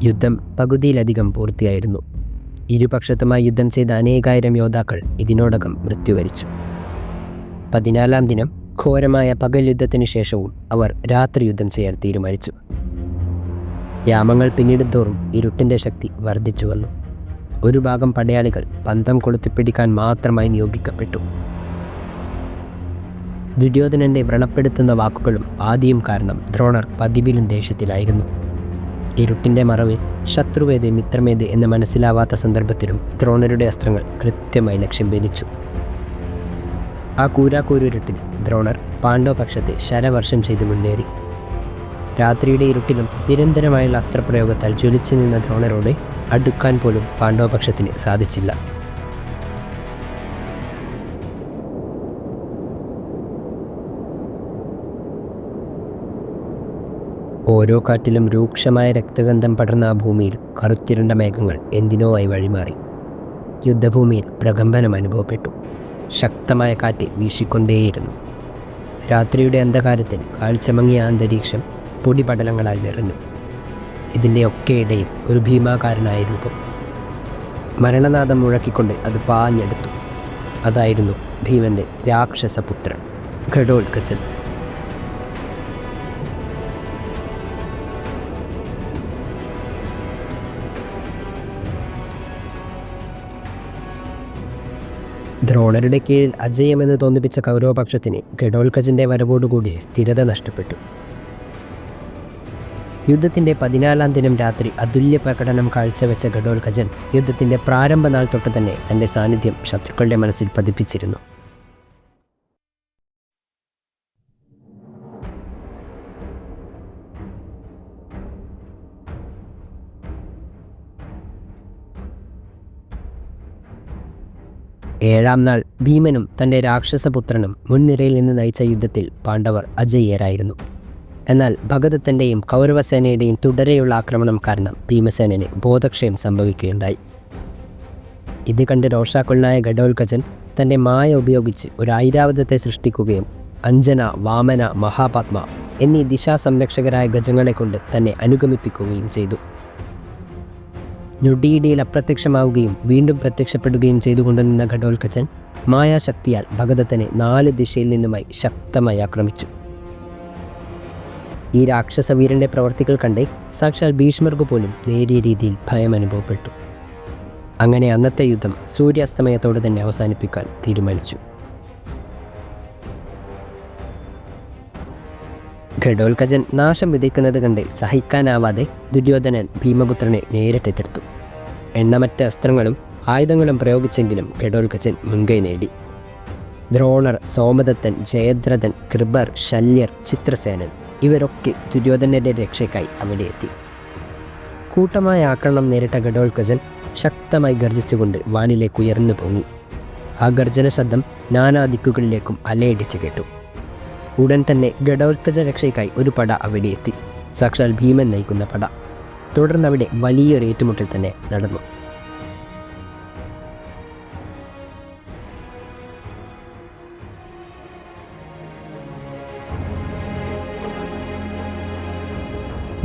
യുദ്ധം പകുതിയിലധികം പൂർത്തിയായിരുന്നു. ഇരുപക്ഷത്തുമായി യുദ്ധം ചെയ്ത അനേകായിരം യോദ്ധാക്കൾ ഇതിനോടകം മൃത്യുവരിച്ചു. 14-ാം ദിനം ഘോരമായ പകൽ യുദ്ധത്തിന് ശേഷവും അവർ രാത്രി യുദ്ധം ചെയ്യാൻ തീരുമാനിച്ചു. യാമങ്ങൾ പിന്നിടുന്തോറും ഇരുട്ടിൻ്റെ ശക്തി വർദ്ധിച്ചു വന്നു. ഒരു ഭാഗം പടയാളികൾ പന്തം കൊളുത്തിപ്പിടിക്കാൻ മാത്രമായി നിയോഗിക്കപ്പെട്ടു. ദുര്യോധനൻ്റെ വ്രണപ്പെടുത്തുന്ന വാക്കുകളും ആദിയും കാരണം ദ്രോണർ പതിവിലും ദേഷ്യത്തിലായിരുന്നു. ഇരുട്ടിൻ്റെ മറവിൽ ശത്രുവേത് മിത്രമേത് എന്ന് മനസ്സിലാവാത്ത സന്ദർഭത്തിലും ദ്രോണരുടെ അസ്ത്രങ്ങൾ കൃത്യമായി ലക്ഷ്യം ഭേദിച്ചു. ആ കൂരാക്കൂരുരുട്ടിൽ ദ്രോണർ പാണ്ഡവപക്ഷത്തെ ശരവർഷം ചെയ്ത് മുന്നേറി. രാത്രിയുടെ ഇരുട്ടിലും നിരന്തരമായുള്ള അസ്ത്രപ്രയോഗത്താൽ ജ്വലിച്ചു നിന്ന ദ്രോണരോട് അടുക്കാൻ പോലും പാണ്ഡവപക്ഷത്തിന് സാധിച്ചില്ല. ഓരോ കാറ്റിലും രൂക്ഷമായ രക്തഗന്ധം പടർന്ന ആ ഭൂമിയിൽ കറുത്തിരുണ്ട മേഘങ്ങൾ എന്തിനോ ആയി വഴിമാറി. യുദ്ധഭൂമിയിൽ പ്രകമ്പനം അനുഭവപ്പെട്ടു. ശക്തമായ കാറ്റ് വീശിക്കൊണ്ടേയിരുന്നു. രാത്രിയുടെ അന്ധകാരത്തിൽ കാഴ്ചമങ്ങിയ അന്തരീക്ഷം പൊടിപടലങ്ങളാൽ നിറഞ്ഞു. ഇതിൻ്റെയൊക്കെ ഇടയിൽ ഒരു ഭീമാകാരനായ രൂപം. മരണനാദം മുഴക്കിക്കൊണ്ട് അത് പാഞ്ഞെടുത്തു. അതായിരുന്നു ഭീമൻ്റെ രാക്ഷസപുത്രൻ ഘടോത്കചൻ. ദ്രോണരുടെ കീഴിൽ അജയമെന്ന് തോന്നിപ്പിച്ച കൗരവപക്ഷത്തിന് ഘടോത്കചൻ്റെ വരവോടുകൂടി സ്ഥിരത നഷ്ടപ്പെട്ടു. യുദ്ധത്തിൻ്റെ 14-ാം ദിനം രാത്രി അതുല്യ പ്രകടനം കാഴ്ചവെച്ച ഘടോത്കചൻ യുദ്ധത്തിൻ്റെ പ്രാരംഭ നാൾ തൊട്ട് തന്നെ തൻ്റെ സാന്നിധ്യം ശത്രുക്കളുടെ മനസ്സിൽ പതിപ്പിച്ചിരുന്നു. ഏഴാം നാൾ ഭീമനും തൻ്റെ രാക്ഷസപുത്രനും മുൻനിരയിൽ നിന്ന് നയിച്ച യുദ്ധത്തിൽ പാണ്ഡവർ അജയ്യരായിരുന്നു. എന്നാൽ ഭഗദത്തൻ്റെയും കൗരവസേനയുടെയും തുടരെയുള്ള ആക്രമണം കാരണം ഭീമസേനന് ബോധക്ഷയം സംഭവിക്കുകയുണ്ടായി. ഇത് കണ്ട് രോഷാകുലനായ ഘടോത്കചൻ തൻ്റെ മായ ഉപയോഗിച്ച് ഒരു ഐരാവതത്തെ സൃഷ്ടിക്കുകയും അഞ്ജന, വാമന, മഹാപത്മ എന്നീ ദിശാസംരക്ഷകരായ ഗജങ്ങളെ കൊണ്ട് തന്നെ അനുഗമിപ്പിക്കുകയും ചെയ്തു. ഞൊടിയിടയിൽ അപ്രത്യക്ഷമാവുകയും വീണ്ടും പ്രത്യക്ഷപ്പെടുകയും ചെയ്തുകൊണ്ടുനിന്ന ഘടോത്കചൻ മായാശക്തിയാൽ ഭഗദത്തനെ 4 ദിശയിൽ നിന്നുമായി ശക്തമായി ആക്രമിച്ചു. ഈ രാക്ഷസവീരൻ്റെ പ്രവർത്തികൾ കണ്ട് സാക്ഷാൽ ഭീഷ്മർക്ക് പോലും നേരിയ രീതിയിൽ ഭയം അനുഭവപ്പെട്ടു. അങ്ങനെ അന്നത്തെ യുദ്ധം സൂര്യാസ്തമയത്തോട് തന്നെ അവസാനിപ്പിക്കാൻ തീരുമാനിച്ചു. ഘടോത്കചൻ നാശം വിതയ്ക്കുന്നത് കണ്ട് സഹിക്കാനാവാതെ ദുര്യോധനൻ ഭീമപുത്രനെ നേരിട്ടെതിർത്തു. എണ്ണമറ്റ അസ്ത്രങ്ങളും ആയുധങ്ങളും പ്രയോഗിച്ചെങ്കിലും ഘടോത്കചൻ മുൻകൈ നേടി. ദ്രോണർ, സോമദത്തൻ, ജയദ്രഥൻ, കൃപർ, ശല്യർ, ചിത്രസേനൻ ഇവരൊക്കെ ദുര്യോധനൻ്റെ രക്ഷയ്ക്കായി അവിടെ എത്തി. കൂട്ടമായ ആക്രമണം നേരിട്ട ഘടോത്കചൻ ശക്തമായി ഗർജിച്ചുകൊണ്ട് വാനിലേക്ക് ഉയർന്നു പൊങ്ങി. ആ ഗർജന ശബ്ദം നാനാ ദിക്കുകളിലേക്കും അലയടിച്ച് കേട്ടു. ഉടൻ തന്നെ ഘടോത്കച രക്ഷയ്ക്കായി ഒരു പട അവിടെ എത്തി. സാക്ഷാൽ ഭീമൻ നയിക്കുന്ന പട. തുടർന്ന് അവിടെ വലിയൊരു ഏറ്റുമുട്ടൽ തന്നെ നടന്നു.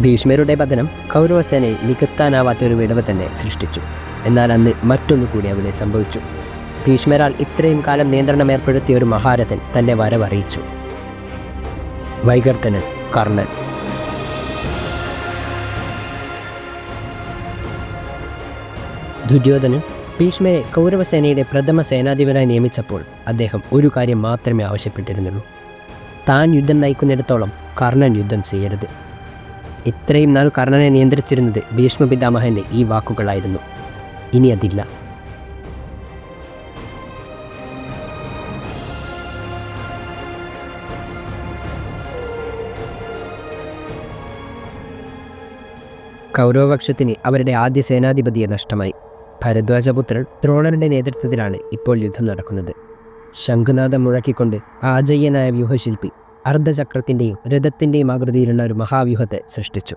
ഭീഷ്മരുടെ പതനം കൗരവസേനയിൽ നികത്താനാവാത്തൊരു വിടവ് തന്നെ സൃഷ്ടിച്ചു. എന്നാൽ അന്ന് മറ്റൊന്നു കൂടി അവിടെ സംഭവിച്ചു. ഭീഷ്മരാൽ ഇത്രയും കാലം നിയന്ത്രണം ഏർപ്പെടുത്തിയ ഒരു മഹാരഥൻ തൻ്റെ വരവറിയിച്ചു. വൈകർത്തനൻ കർണൻ. ദുര്യോധനൻ ഭീഷ്മരെ കൗരവസേനയുടെ പ്രഥമ സേനാധിപനായി നിയമിച്ചപ്പോൾ അദ്ദേഹം ഒരു കാര്യം മാത്രമേ ആവശ്യപ്പെട്ടിരുന്നുള്ളൂ. താൻ യുദ്ധം നയിക്കുന്നിടത്തോളം കർണൻ യുദ്ധം ചെയ്യരുത്. ഇത്രയും നാൾ കർണനെ നിയന്ത്രിച്ചിരുന്നത് ഭീഷ്മപിതാമഹൻ്റെ ഈ വാക്കുകളായിരുന്നു. ഇനി അതില്ല. കൗരവപക്ഷത്തിന് അവരുടെ ആദ്യ സേനാധിപതിയെ നഷ്ടമായി. ഭരദ്വാജപുത്രൻ ദ്രോണരുടെ നേതൃത്വത്തിലാണ് ഇപ്പോൾ യുദ്ധം നടക്കുന്നത്. ശംഖുനാഥം മുഴക്കിക്കൊണ്ട് ആജയ്യനായ വ്യൂഹശില്പി അർദ്ധചക്രത്തിൻ്റെയും രഥത്തിൻ്റെയും ആകൃതിയിലുള്ള ഒരു മഹാവ്യൂഹത്തെ സൃഷ്ടിച്ചു.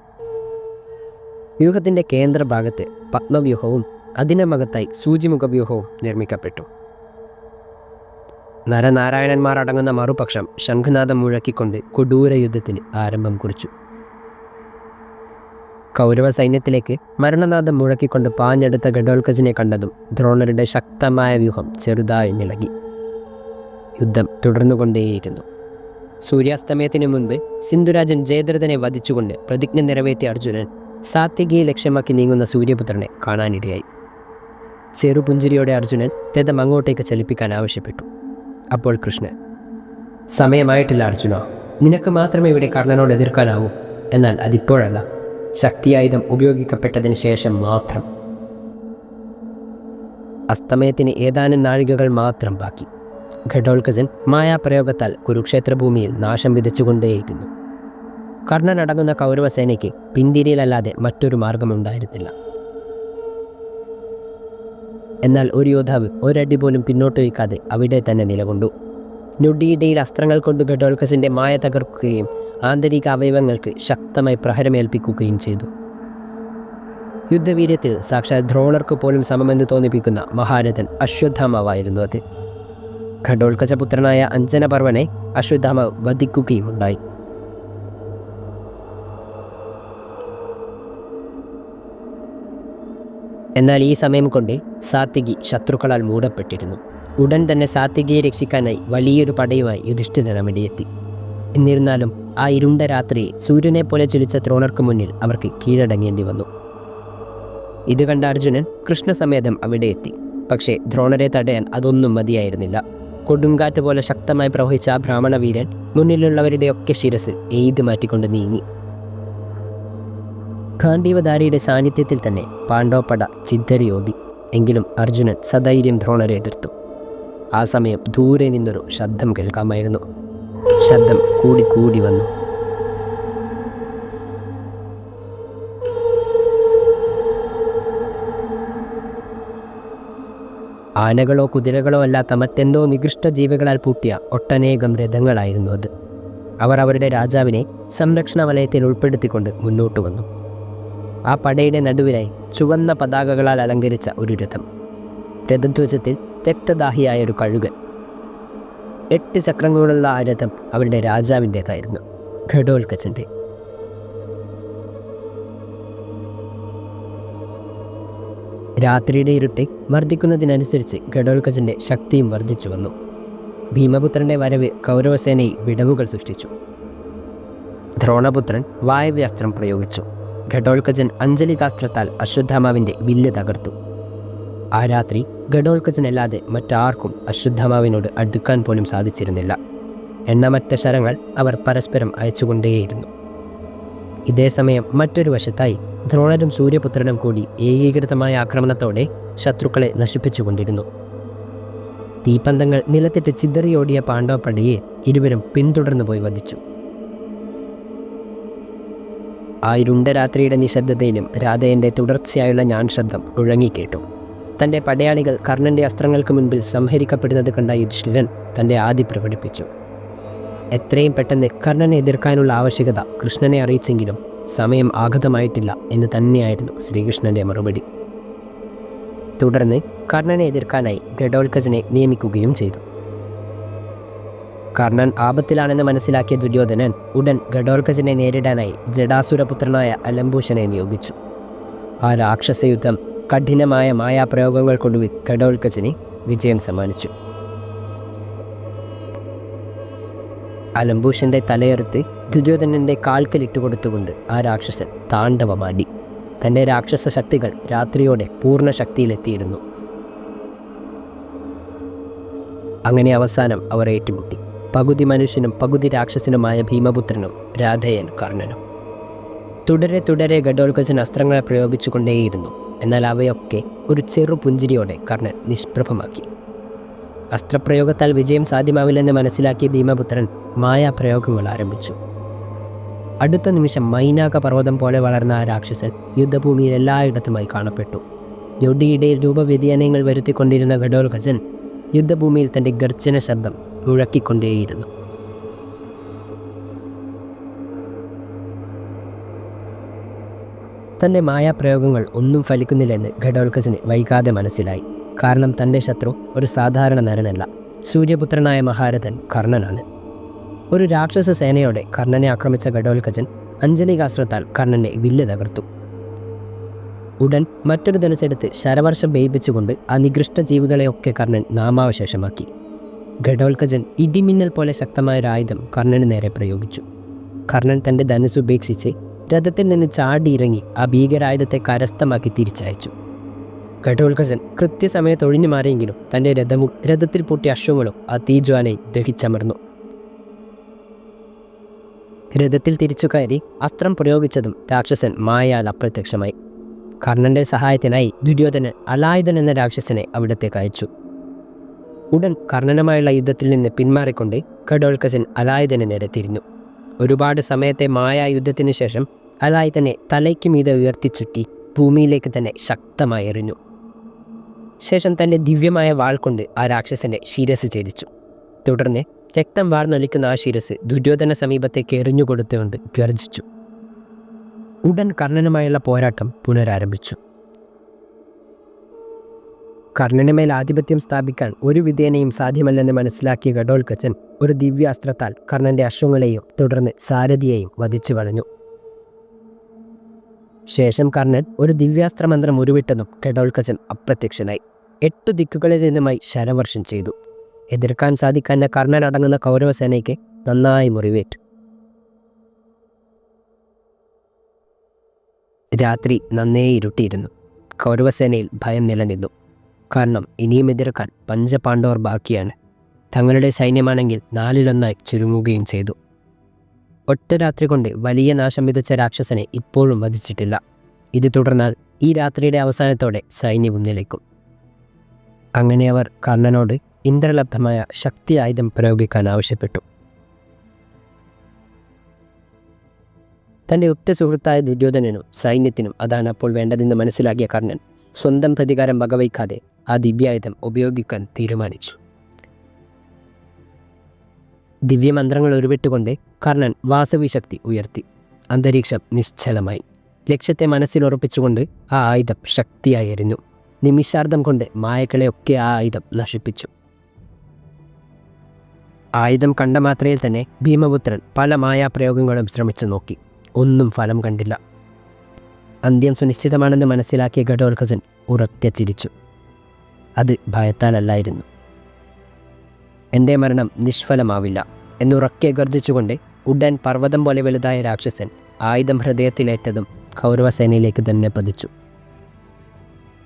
വ്യൂഹത്തിൻ്റെ കേന്ദ്രഭാഗത്ത് പത്മവ്യൂഹവും അതിനമകത്തായി സൂചിമുഖവ്യൂഹവും നിർമ്മിക്കപ്പെട്ടു. നരനാരായണന്മാർ അടങ്ങുന്ന മറുപക്ഷം ശംഖുനാഥം മുഴക്കിക്കൊണ്ട് കൊടൂര യുദ്ധത്തിന് ആരംഭം കുറിച്ചു. കൗരവ സൈന്യത്തിലേക്ക് മരണനാഥം മുഴക്കിക്കൊണ്ട് പാഞ്ഞെടുത്ത ഘടോൽക്കചനെ കണ്ടതും ദ്രോണരുടെ ശക്തമായ വ്യൂഹം ചെറുതായി നിളകി. യുദ്ധം തുടർന്നുകൊണ്ടേയിരുന്നു. സൂര്യാസ്തമയത്തിന് മുൻപ് സിന്ധുരാജൻ ജയദ്രഥനെ വധിച്ചുകൊണ്ട് പ്രതിജ്ഞ നിറവേറ്റിയ അർജുനൻ സാത്വികിയെ ലക്ഷ്യമാക്കി നീങ്ങുന്ന സൂര്യപുത്രനെ കാണാനിടയായി. ചെറുപുഞ്ചിരിയോടെ അർജുനൻ രഥം അങ്ങോട്ടേക്ക് ചലിപ്പിക്കാൻ ആവശ്യപ്പെട്ടു. അപ്പോൾ കൃഷ്ണൻ, സമയമായിട്ടില്ല അർജുന, നിനക്ക് മാത്രമേ ഇവിടെ കർണനോട് എതിർക്കാനാവൂ. എന്നാൽ അതിപ്പോഴല്ല, ശക്തിയായുധം ഉപയോഗിക്കപ്പെട്ടതിന് ശേഷം മാത്രം. അസ്തമയത്തിന് ഏതാനും നാഴികകൾ മാത്രം ബാക്കി. ഘടോൽക്കചൻ മായാപ്രയോഗത്താൽ കുരുക്ഷേത്ര ഭൂമിയിൽ നാശം വിതച്ചുകൊണ്ടേയിരുന്നു. കർണനടങ്ങുന്ന കൗരവസേനയ്ക്ക് പിന്തിരിയലല്ലാതെ മറ്റൊരു മാർഗമുണ്ടായിരുന്നില്ല. എന്നാൽ ഒരു യോദ്ധാവ് ഒരടി പോലും പിന്നോട്ട് വയ്ക്കാതെ അവിടെ തന്നെ നിലകൊണ്ടു. ഞൊടിയിടയിൽ അസ്ത്രങ്ങൾ കൊണ്ട് ഘടോൽക്കചൻ്റെ മായ തകർക്കുകയും ആന്തരിക അവയവങ്ങൾക്ക് ശക്തമായി പ്രഹരമേൽപ്പിക്കുകയും ചെയ്തു. യുദ്ധവീര്യത്തിൽ സാക്ഷാൽ ദ്രോണർക്ക് പോലും സമമെന്ന് തോന്നിപ്പിക്കുന്ന മഹാരഥൻ അശ്വത്ഥാമാവായിരുന്നു അത്. ഘടോൽക്കചപുത്രനായ അഞ്ജനപർവനെ അശ്വത്ഥാമാവ് വധിക്കുകയും ഉണ്ടായി. എന്നാൽ ഈ സമയം കൊണ്ട് സാത്വികി ശത്രുക്കളാൽ മൂടപ്പെട്ടിരുന്നു. ഉടൻ തന്നെ സാത്വികിയെ രക്ഷിക്കാനായി വലിയൊരു പടയുമായി യുധിഷ്ഠിരൻ അവിടെയെത്തി. എന്നിരുന്നാലും ആ ഇരുണ്ട രാത്രി സൂര്യനെ പോലെ ചൊലിച്ച ദ്രോണർക്ക് മുന്നിൽ അവർക്ക് കീഴടങ്ങേണ്ടി വന്നു. ഇത് കണ്ട അർജുനൻ കൃഷ്ണസമേതം അവിടെ എത്തി. പക്ഷേ ദ്രോണരെ തടയാൻ അതൊന്നും മതിയായിരുന്നില്ല. കൊടുങ്കാറ്റ് പോലെ ശക്തമായി പ്രവഹിച്ച ആ ബ്രാഹ്മണ വീരൻ മുന്നിലുള്ളവരുടെയൊക്കെ ശിരസ് എയ്ത് മാറ്റിക്കൊണ്ട് നീങ്ങി. ഗാണ്ഡീവധാരിയുടെ സാന്നിധ്യത്തിൽ തന്നെ പാണ്ഡവപ്പട ചിദ്ധരിയോടി. എങ്കിലും അർജുനൻ സധൈര്യം ദ്രോണരെ എതിർത്തു. ആ സമയം ദൂരെ നിന്നൊരു ശബ്ദം കേൾക്കാമായിരുന്നു. ശബ്ദം കൂടി വന്നു. ആനകളോ കുതിരകളോ അല്ലാത്ത മറ്റെന്തോ നികൃഷ്ട ജീവികളാൽ പൂട്ടിയ ഒട്ടനേകം രഥങ്ങളായിരുന്നു അത്. അവർ അവരുടെ രാജാവിനെ സംരക്ഷണ വലയത്തിൽ ഉൾപ്പെടുത്തിക്കൊണ്ട് മുന്നോട്ട് വന്നു. ആ പടയുടെ നടുവിലായി ചുവന്ന പതാകകളാൽ അലങ്കരിച്ച ഒരു രഥം. രഥധ്വജത്തിൽ രക്തദാഹിയായ ഒരു കഴുകൻ. 8 ചക്രങ്ങളുള്ള ആ രഥം അവരുടെ രാജാവിൻ്റേതായിരുന്നു, ഘടോൽക്കചൻ്റെ. രാത്രിയുടെ ഇരുട്ട് വർദ്ധിക്കുന്നതിനനുസരിച്ച് ഘടോൽക്കചൻ്റെ ശക്തിയും വർദ്ധിച്ചു വന്നു. ഭീമപുത്രൻ്റെ വരവ് കൗരവസേനയിൽ വിടവുകൾ സൃഷ്ടിച്ചു. ദ്രോണപുത്രൻ വായവ്യാസ്ത്രം പ്രയോഗിച്ചു. ഘടോൽക്കചൻ അഞ്ജലികാസ്ത്രത്താൽ അശ്വത്ഥാമാവിൻ്റെ വില്ല് തകർത്തു. ആ രാത്രി ഘടോൽക്കചനല്ലാതെ മറ്റാർക്കും അശ്വത്ഥാമാവിനോട് അടുക്കാൻ പോലും സാധിച്ചിരുന്നില്ല. എണ്ണമറ്റ ശരങ്ങൾ അവർ പരസ്പരം അയച്ചുകൊണ്ടേയിരുന്നു. ഇതേസമയം മറ്റൊരു വശത്തായി ദ്രോണരും സൂര്യപുത്രനും കൂടി ഏകീകൃതമായ ആക്രമണത്തോടെ ശത്രുക്കളെ നശിപ്പിച്ചുകൊണ്ടിരുന്നു. തീപ്പന്തങ്ങൾ നിലത്തിട്ട് ചിതറിയോടിയ പാണ്ഡവപ്പടയെ ഇരുവരും പിന്തുടർന്നു പോയി വധിച്ചു. ആ ഇരുണ്ട രാത്രിയുടെ നിശബ്ദതയിലും രാധയൻ്റെ തുടർച്ചയായുള്ള ഞാൻ ശബ്ദം മുഴങ്ങിക്കേട്ടു. തൻ്റെ പടയാളികൾ കർണൻ്റെ അസ്ത്രങ്ങൾക്ക് മുൻപിൽ സംഹരിക്കപ്പെടുന്നത് കണ്ട യുധിഷ്ഠിരൻ തൻ്റെ ആദി പ്രകടിപ്പിച്ചു. എത്രയും പെട്ടെന്ന് കർണനെ എതിർക്കാനുള്ള ആവശ്യകത കൃഷ്ണനെ അറിയിച്ചെങ്കിലും സമയം ആഗതമായിട്ടില്ല എന്ന് തന്നെയായിരുന്നു ശ്രീകൃഷ്ണൻ്റെ മറുപടി. തുടർന്ന് കർണനെ എതിർക്കാനായി ഘടോൽക്കചനെ നിയമിക്കുകയും ചെയ്തു. കർണൻ ആപത്തിലാണെന്ന് മനസ്സിലാക്കിയ ദുര്യോധനൻ ഉടൻ ഘടോൽക്കചനെ നേരിടാനായി ജടാസുരപുത്രനായ അലംബൂഷനെ നിയോഗിച്ചു. ആ രാക്ഷസയുദ്ധം കഠിനമായ മായാപ്രയോഗങ്ങൾ കൊണ്ടുപോയി ഘടോൽക്കചന് വിജയം സമ്മാനിച്ചു. അലംബൂഷൻ്റെ തലയെറുത്ത് ദുര്യോധനൻ്റെ കാൽക്കലിട്ടുകൊടുത്തുകൊണ്ട് ആ രാക്ഷസൻ താണ്ഡവമാടി. തൻ്റെ രാക്ഷസ ശക്തികൾ രാത്രിയോടെ പൂർണ്ണ ശക്തിയിലെത്തിയിരുന്നു. അങ്ങനെ അവസാനം അവർ ഏറ്റുമുട്ടി. പകുതി മനുഷ്യനും പകുതി രാക്ഷസനുമായ ഭീമപുത്രനും രാധയൻ കർണനും. തുടരെ ഘടോൽക്കചൻ അസ്ത്രങ്ങളെ പ്രയോഗിച്ചുകൊണ്ടേയിരുന്നു. എന്നാൽ അവയൊക്കെ ഒരു ചെറു പുഞ്ചിരിയോടെ കർണൻ നിഷ്പ്രഭമാക്കി. അസ്ത്രപ്രയോഗത്താൽ വിജയം സാധ്യമാവില്ലെന്ന് മനസ്സിലാക്കിയ ഭീമപുത്രൻ മായാപ്രയോഗങ്ങൾ ആരംഭിച്ചു. അടുത്ത നിമിഷം മൈനാക പർവ്വതം പോലെ വളർന്ന ആ രാക്ഷസൻ യുദ്ധഭൂമിയിൽ എല്ലായിടത്തുമായി കാണപ്പെട്ടു. ഞൊടിയിടയിൽ രൂപവ്യതിയാനങ്ങൾ വരുത്തിക്കൊണ്ടിരുന്ന ഘടോൽക്കചൻ യുദ്ധഭൂമിയിൽ തൻ്റെ ഗർജന ശബ്ദം മുഴക്കിക്കൊണ്ടേയിരുന്നു. തൻ്റെ മായാപ്രയോഗങ്ങൾ ഒന്നും ഫലിക്കുന്നില്ലെന്ന് ഘടോൽക്കചന് വൈകാതെ മനസ്സിലായി. കാരണം തൻ്റെ ശത്രു ഒരു സാധാരണ നരനല്ല, സൂര്യപുത്രനായ മഹാരഥൻ കർണനാണ്. ഒരു രാക്ഷസ സേനയോടെ കർണനെ ആക്രമിച്ച ഘടോൽക്കചൻ അഞ്ജലികാസ്ത്രത്താൽ കർണനെ വില്ല് തകർത്തു. ഉടൻ മറ്റൊരു ധനുസെടുത്ത് ശരവർഷം വേയിപ്പിച്ചുകൊണ്ട് ആ നികൃഷ്ട ജീവികളെയൊക്കെ കർണൻ നാമാവശേഷമാക്കി. ഘടോൽക്കജൻ ഇടിമിന്നൽ പോലെ ശക്തമായൊരായുധം കർണന് നേരെ പ്രയോഗിച്ചു. കർണൻ തൻ്റെ ധനുസ് ഉപേക്ഷിച്ച് രഥത്തിൽ നിന്ന് ചാടിയിറങ്ങി ആ ഭീകരായുധത്തെ കരസ്ഥമാക്കി തിരിച്ചയച്ചു. ഘടോൽക്കജൻ കൃത്യസമയത്ത് ഒഴിഞ്ഞു മാറിയെങ്കിലും തൻ്റെ രഥവും രഥത്തിൽ പൂട്ടിയ അശ്വങ്ങളും ആ തീജ്വാലയെ ദഹിച്ചമർന്നു. രഥത്തിൽ തിരിച്ചു കയറി അസ്ത്രം പ്രയോഗിച്ചതും രാക്ഷസൻ മായയാൽ അപ്രത്യക്ഷമായി. കർണന്റെ സഹായത്തിനായി ദുര്യോധനൻ അലായുധൻ എന്ന രാക്ഷസനെ അവിടത്തേക്ക് അയച്ചു. ഉടൻ കർണനുമായുള്ള യുദ്ധത്തിൽ നിന്ന് പിന്മാറിക്കൊണ്ട് ഘടോൽക്കജൻ അലായുധന് നേരെ തിരിഞ്ഞു. ഒരുപാട് സമയത്തെ മായായുദ്ധത്തിനു ശേഷം അലായുധനെ തലയ്ക്ക് മീതെ ഉയർത്തിച്ചുറ്റി ഭൂമിയിലേക്ക് തന്നെ ശക്തമായി എറിഞ്ഞു. ശേഷം തൻ്റെ ദിവ്യമായ വാൾ കൊണ്ട് ആ രാക്ഷസന്റെ ശിരസ് ഛേദിച്ചു. തുടർന്ന് രക്തം വാർന്നൊലിക്കുന്ന ആ ശിരസ് ദുര്യോധന സമീപത്തേക്ക് എറിഞ്ഞുകൊടുത്തുകൊണ്ട് ഗർജിച്ചു. ഉടൻ കർണനുമായുള്ള പോരാട്ടം പുനരാരംഭിച്ചു. കർണന് മേൽ ആധിപത്യം സ്ഥാപിക്കാൻ ഒരു വിധേനയും സാധ്യമല്ലെന്ന് മനസ്സിലാക്കിയ ഘടോൽക്കജൻ ഒരു ദിവ്യാസ്ത്രത്താൽ കർണന്റെ അശ്വങ്ങളെയും തുടർന്ന് സാരഥിയെയും വധിച്ചു വളഞ്ഞു. ശേഷം കർണൻ ഒരു ദിവ്യാസ്ത്രമന്ത്രം ഉരുവിട്ടതും ഘടോൽക്കജൻ അപ്രത്യക്ഷനായി 8 ദിക്കുകളിൽ നിന്നുമായി ശരവർഷം ചെയ്തു. എതിർക്കാൻ സാധിക്കാത്ത കർണൻ അടങ്ങുന്ന കൗരവസേനയ്ക്ക് നന്നായി മുറിവേറ്റു. രാത്രി നന്നേ ഇരുട്ടിയിരുന്നു. കൗരവസേനയിൽ ഭയം നിലനിന്നു. കാരണം ഇനിയും എതിർക്കാൻ പഞ്ചപാണ്ഡവർ ബാക്കിയാണ്. തങ്ങളുടെ സൈന്യമാണെങ്കിൽ 4-1 ചുരുങ്ങുകയും ചെയ്തു. ഒറ്റ രാത്രി കൊണ്ട് വലിയ നാശം വിതച്ച രാക്ഷസനെ ഇപ്പോഴും വധിച്ചിട്ടില്ല. ഇത് തുടർന്നാൽ ഈ രാത്രിയുടെ അവസാനത്തോടെ സൈന്യവും നിലയ്ക്കും. അങ്ങനെ അവർ കർണനോട് ഇന്ദ്രലബ്ധമായ ശക്തി ആയുധം പ്രയോഗിക്കാൻ ആവശ്യപ്പെട്ടു. തൻ്റെ ഉറ്റ സുഹൃത്തായ ദുര്യോധനനും സൈന്യത്തിനും അതാണ് അപ്പോൾ വേണ്ടതെന്ന് മനസ്സിലാക്കിയ കർണൻ സ്വന്തം പ്രതികാരം വകവയ്ക്കാതെ ആ ദിവ്യായുധം ഉപയോഗിക്കാൻ തീരുമാനിച്ചു. ദിവ്യമന്ത്രങ്ങൾ ഉരുവിട്ടുകൊണ്ട് കർണൻ വാസവി ശക്തി ഉയർത്തി. അന്തരീക്ഷം നിശ്ചലമായി. ലക്ഷ്യത്തെ മനസ്സിലുറപ്പിച്ചുകൊണ്ട് ആ ആയുധം ശക്തിയായി എറിഞ്ഞു. നിമിഷാർദ്ധം കൊണ്ട് മായകളെയൊക്കെ ആ ആയുധം നശിപ്പിച്ചു. ആയുധം കണ്ട മാത്രയിൽ തന്നെ ഭീമപുത്രൻ പല മായാപ്രയോഗങ്ങളും ശ്രമിച്ചു നോക്കി. ഒന്നും ഫലം കണ്ടില്ല. അന്ത്യം സുനിശ്ചിതമാണെന്ന് മനസ്സിലാക്കിയ ഘടോൽക്കജൻ ഉറക്കെ ചിരിച്ചു. അത് ഭയത്താലല്ലായിരുന്നു. എൻ്റെ മരണം നിഷ്ഫലമാവില്ല എന്നുറക്കെ ഗർജിച്ചുകൊണ്ട് ഉടൻ പർവ്വതം പോലെ വലുതായ രാക്ഷസൻ ആയുധം ഹൃദയത്തിലേറ്റതും കൗരവസേനയിലേക്ക് തന്നെ പതിച്ചു.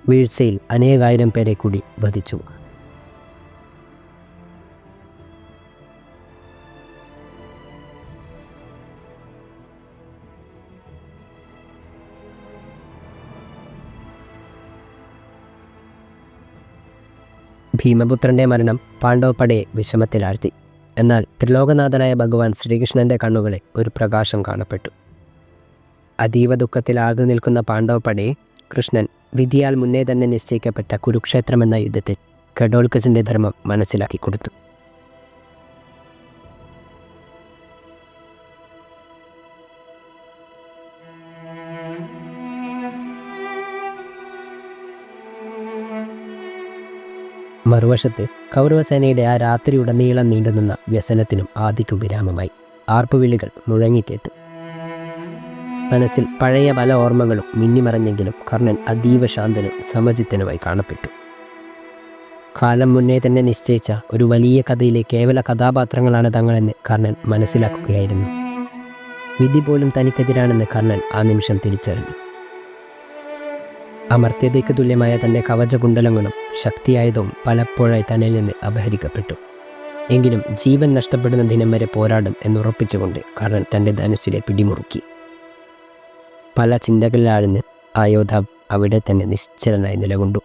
വീഴ്ചയിൽ അനേകായിരം പേരെ കൂടി വധിച്ചു. ഭീമപുത്രൻ്റെ മരണം പാണ്ഡവപ്പടയെ വിഷമത്തിലാഴ്ത്തി. എന്നാൽ ത്രിലോകനാഥനായ ഭഗവാൻ ശ്രീകൃഷ്ണൻ്റെ കണ്ണുകളിൽ ഒരു പ്രകാശം കാണപ്പെട്ടു. അതീവ ദുഃഖത്തിൽ ആഴ്ന്നു നിൽക്കുന്ന പാണ്ഡവപ്പടയെ കൃഷ്ണൻ വിധിയാൽ മുന്നേ തന്നെ നിശ്ചയിക്കപ്പെട്ട കുരുക്ഷേത്രമെന്ന യുദ്ധത്തിൽ ഘടോൽക്കജൻ്റെ ധർമ്മം മനസ്സിലാക്കി കൊടുത്തു. മറുവശത്ത് കൗരവസേനയുടെ ആ രാത്രിയുടനീളം നീണ്ടുനിന്ന വ്യസനത്തിനും ആദിക്കു വിരാമമായി. ആർപ്പുവിളികൾ മുഴങ്ങിക്കേട്ടു. മനസ്സിൽ പഴയ പല ഓർമ്മകളും മിന്നിമറഞ്ഞെങ്കിലും കർണൻ അതീവ ശാന്തനും സമചിത്തനുമായി കാണപ്പെട്ടു. കാലം മുന്നേ തന്നെ നിശ്ചയിച്ച ഒരു വലിയ കഥയിലെ കേവല കഥാപാത്രങ്ങളാണ് തങ്ങളെന്ന് കർണൻ മനസ്സിലാക്കുകയായിരുന്നു. വിധി പോലും തനിക്കെതിരാണെന്ന് കർണൻ ആ നിമിഷം തിരിച്ചറിഞ്ഞു. അമർത്യതയ്ക്ക് തുല്യമായ തൻ്റെ കവചകുണ്ടലങ്ങളും ശക്തിയായതും പലപ്പോഴായി തന്നിൽ നിന്ന് അപഹരിക്കപ്പെട്ടു. എങ്കിലും ജീവൻ നഷ്ടപ്പെടുന്ന ദിനം വരെ പോരാടും എന്നുറപ്പിച്ചുകൊണ്ട് കർണൻ തൻ്റെ ധനുസ്സിലെ പിടിമുറുക്കി. പല ചിന്തകളിലാഴ്ന്ന് ആ യോദ്ധാവ് അവിടെ തന്നെ നിശ്ചലനായി നിലകൊണ്ടു.